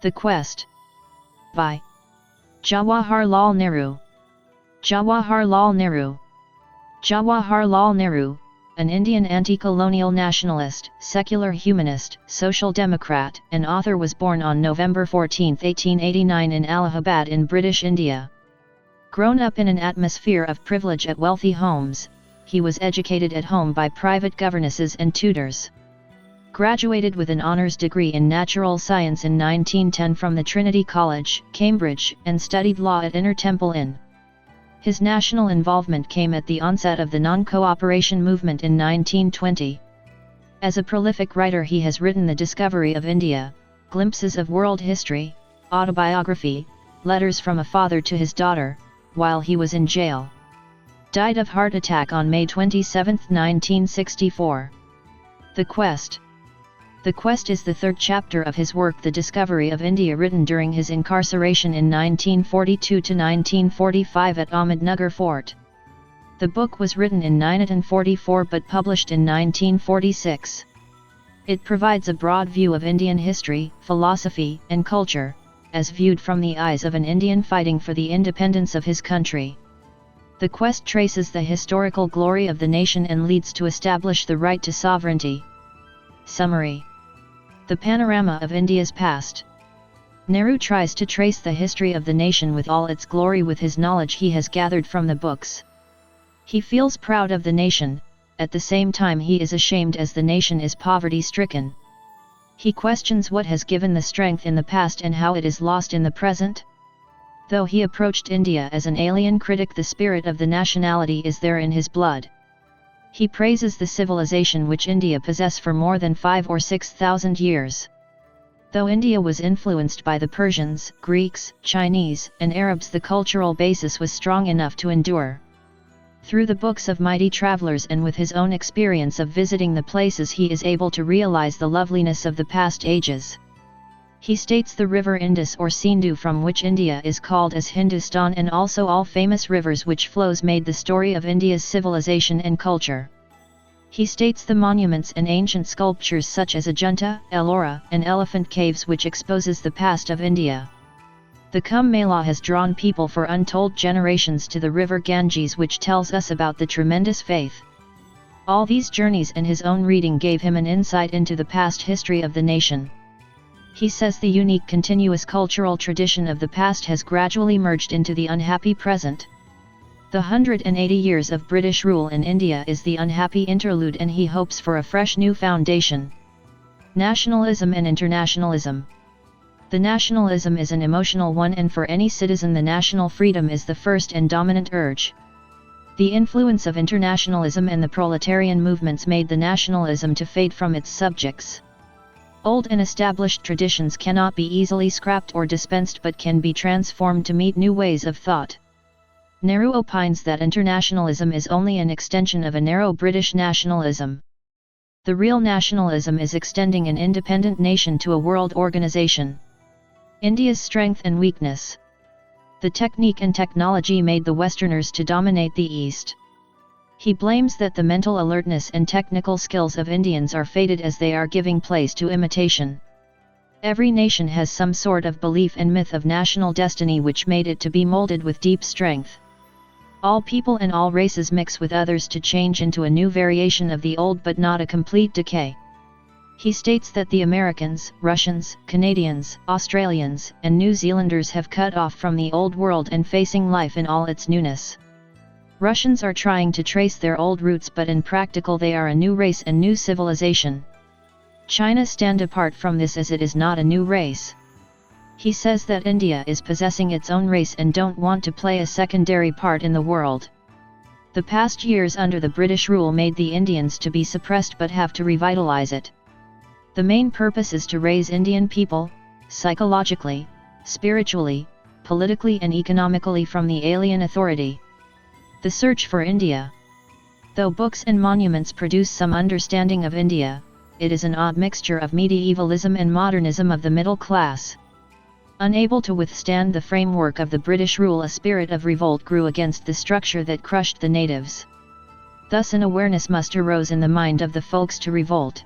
The Quest. By Jawaharlal Nehru. Jawaharlal Nehru. Jawaharlal Nehru, an Indian anti-colonial nationalist, secular humanist, social democrat, and author, was born on November 14, 1889 in Allahabad in British India. Grown up in an atmosphere of privilege at wealthy homes, he was educated at home by private governesses and tutors. Graduated with an honours degree in natural science in 1910 from the Trinity College, Cambridge, and studied law at Inner Temple Inn. His national involvement came at the onset of the non-cooperation movement in 1920. As a prolific writer, he has written The Discovery of India, Glimpses of World History, Autobiography, Letters from a Father to His Daughter, while he was in jail. Died of heart attack on May 27, 1964. The Quest. The Quest is the third chapter of his work The Discovery of India, written during his incarceration in 1942–1945 at Ahmednagar Fort. The book was written in 1944 but published in 1946. It provides a broad view of Indian history, philosophy, and culture, as viewed from the eyes of an Indian fighting for the independence of his country. The Quest traces the historical glory of the nation and leads to establish the right to sovereignty. Summary. The Panorama of India's Past. Nehru tries to trace the history of the nation with all its glory with his knowledge he has gathered from the books. He feels proud of the nation, at the same time he is ashamed as the nation is poverty-stricken. He questions what has given the strength in the past and how it is lost in the present. Though he approached India as an alien critic, the spirit of the nationality is there in his blood. He praises the civilization which India possessed for more than 5,000 or 6,000 years. Though India was influenced by the Persians, Greeks, Chinese, and Arabs, the cultural basis was strong enough to endure. Through the books of mighty travelers and with his own experience of visiting the places, he is able to realize the loveliness of the past ages. He states the river Indus or Sindhu, from which India is called as Hindustan, and also all famous rivers which flows made the story of India's civilization and culture. He states the monuments and ancient sculptures such as Ajanta, Ellora, and Elephant Caves which exposes the past of India. The Kumbh Mela has drawn people for untold generations to the river Ganges, which tells us about the tremendous faith. All these journeys and his own reading gave him an insight into the past history of the nation. He says the unique continuous cultural tradition of the past has gradually merged into the unhappy present. The 180 years of British rule in India is the unhappy interlude, and he hopes for a fresh new foundation. Nationalism and internationalism. The nationalism is an emotional one, and for any citizen the national freedom is the first and dominant urge. The influence of internationalism and the proletarian movements made the nationalism to fade from its subjects. Old and established traditions cannot be easily scrapped or dispensed but can be transformed to meet new ways of thought. Nehru opines that internationalism is only an extension of a narrow British nationalism. The real nationalism is extending an independent nation to a world organization. India's strength and weakness. The technique and technology made the Westerners to dominate the East. He blames that the mental alertness and technical skills of Indians are faded as they are giving place to imitation. Every nation has some sort of belief and myth of national destiny which made it to be molded with deep strength. All people and all races mix with others to change into a new variation of the old but not a complete decay. He states that the Americans, Russians, Canadians, Australians, and New Zealanders have cut off from the old world and facing life in all its newness. Russians are trying to trace their old roots, but in practical they are a new race and new civilization. China stand apart from this as it is not a new race. He says that India is possessing its own race and don't want to play a secondary part in the world. The past years under the British rule made the Indians to be suppressed but have to revitalize it. The main purpose is to raise Indian people, psychologically, spiritually, politically and economically from the alien authority. The search for India. Though books and monuments produce some understanding of India, it is an odd mixture of medievalism and modernism of the middle class. Unable to withstand the framework of the British rule, a spirit of revolt grew against the structure that crushed the natives. Thus an awareness must arose in the mind of the folks to revolt.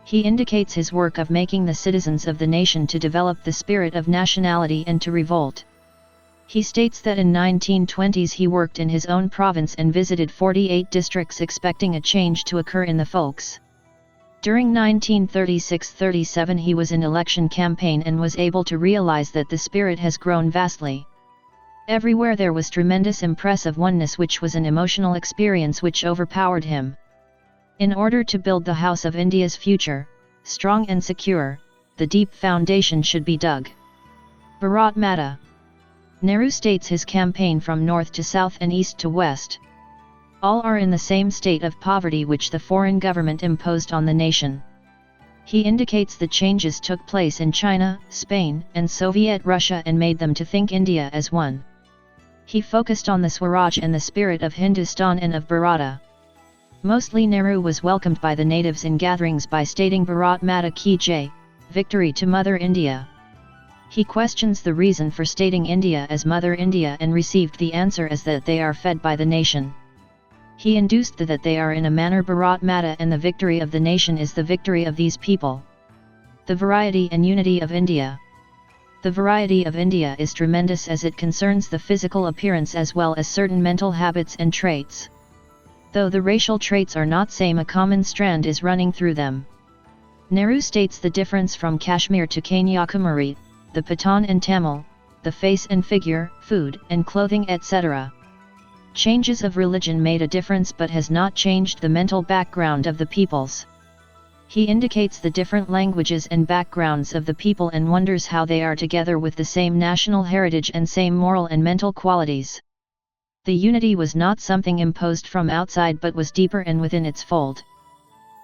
He indicates his work of making the citizens of the nation to develop the spirit of nationality and to revolt. He states that in 1920s he worked in his own province and visited 48 districts expecting a change to occur in the folks. During 1936-37 he was in election campaign and was able to realize that the spirit has grown vastly. Everywhere there was tremendous impressive oneness, which was an emotional experience which overpowered him. In order to build the house of India's future, strong and secure, the deep foundation should be dug. Bharat Mata. Nehru states his campaign from north to south and east to west. All are in the same state of poverty which the foreign government imposed on the nation. He indicates the changes took place in China, Spain, and Soviet Russia and made them to think India as one. He focused on the Swaraj and the spirit of Hindustan and of Bharata. Mostly Nehru was welcomed by the natives in gatherings by stating Bharat Mata Ki Jai, victory to Mother India. He questions the reason for stating India as Mother India and received the answer as that they are fed by the nation. He induced that they are in a manner Bharat Mata and the victory of the nation is the victory of these people. The variety and unity of India. The variety of India is tremendous as it concerns the physical appearance as well as certain mental habits and traits. Though the racial traits are not same, a common strand is running through them. Nehru states the difference from Kashmir to Kanyakumari, the Pathan and Tamil, the face and figure, food and clothing etc. Changes of religion made a difference but has not changed the mental background of the peoples. He indicates the different languages and backgrounds of the people and wonders how they are together with the same national heritage and same moral and mental qualities. The unity was not something imposed from outside but was deeper and within its fold.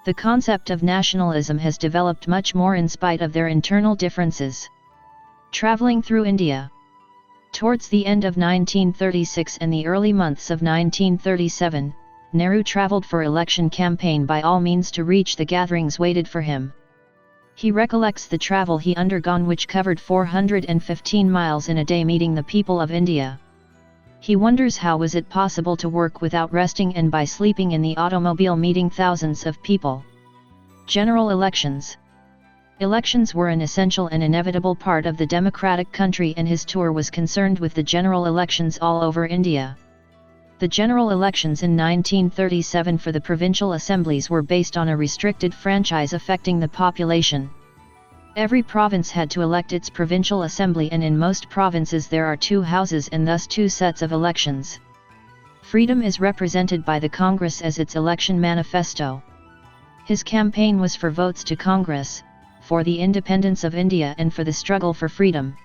The concept of nationalism has developed much more in spite of their internal differences. Traveling through India. Towards the end of 1936 and the early months of 1937, Nehru travelled for election campaign by all means to reach the gatherings waited for him. He recollects the travel he undergone which covered 415 miles in a day meeting the people of India. He wonders how was it possible to work without resting and by sleeping in the automobile meeting thousands of people. General elections. Elections were an essential and inevitable part of the democratic country and his tour was concerned with the general elections all over India. The general elections in 1937 for the provincial assemblies were based on a restricted franchise affecting the population. Every province had to elect its provincial assembly and in most provinces there are two houses and thus two sets of elections. Freedom is represented by the Congress as its election manifesto. His campaign was for votes to Congress, for the independence of India and for the struggle for freedom.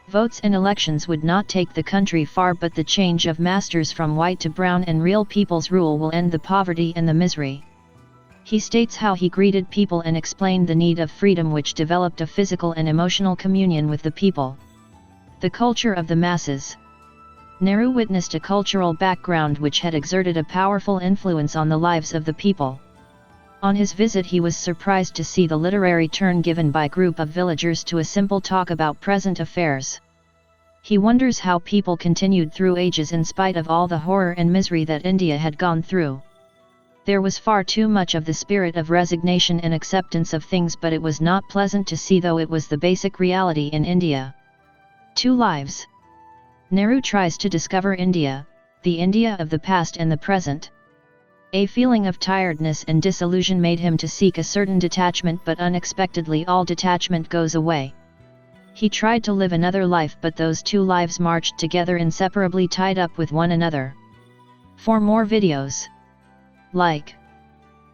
Votes and elections would not take the country far but the change of masters from white to brown and real people's rule will end the poverty and the misery. He states how he greeted people and explained the need of freedom which developed a physical and emotional communion with the people. The culture of the masses. Nehru witnessed a cultural background which had exerted a powerful influence on the lives of the people. On his visit he was surprised to see the literary turn given by a group of villagers to a simple talk about present affairs. He wonders how people continued through ages in spite of all the horror and misery that India had gone through. There was far too much of the spirit of resignation and acceptance of things but it was not pleasant to see though it was the basic reality in India. Two lives. Nehru tries to discover India, the India of the past and the present. A feeling of tiredness and disillusion made him to seek a certain detachment but unexpectedly all detachment goes away. He tried to live another life but those two lives marched together inseparably tied up with one another. For more videos, like,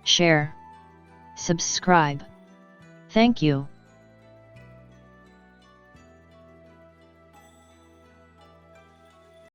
share, subscribe. Thank you.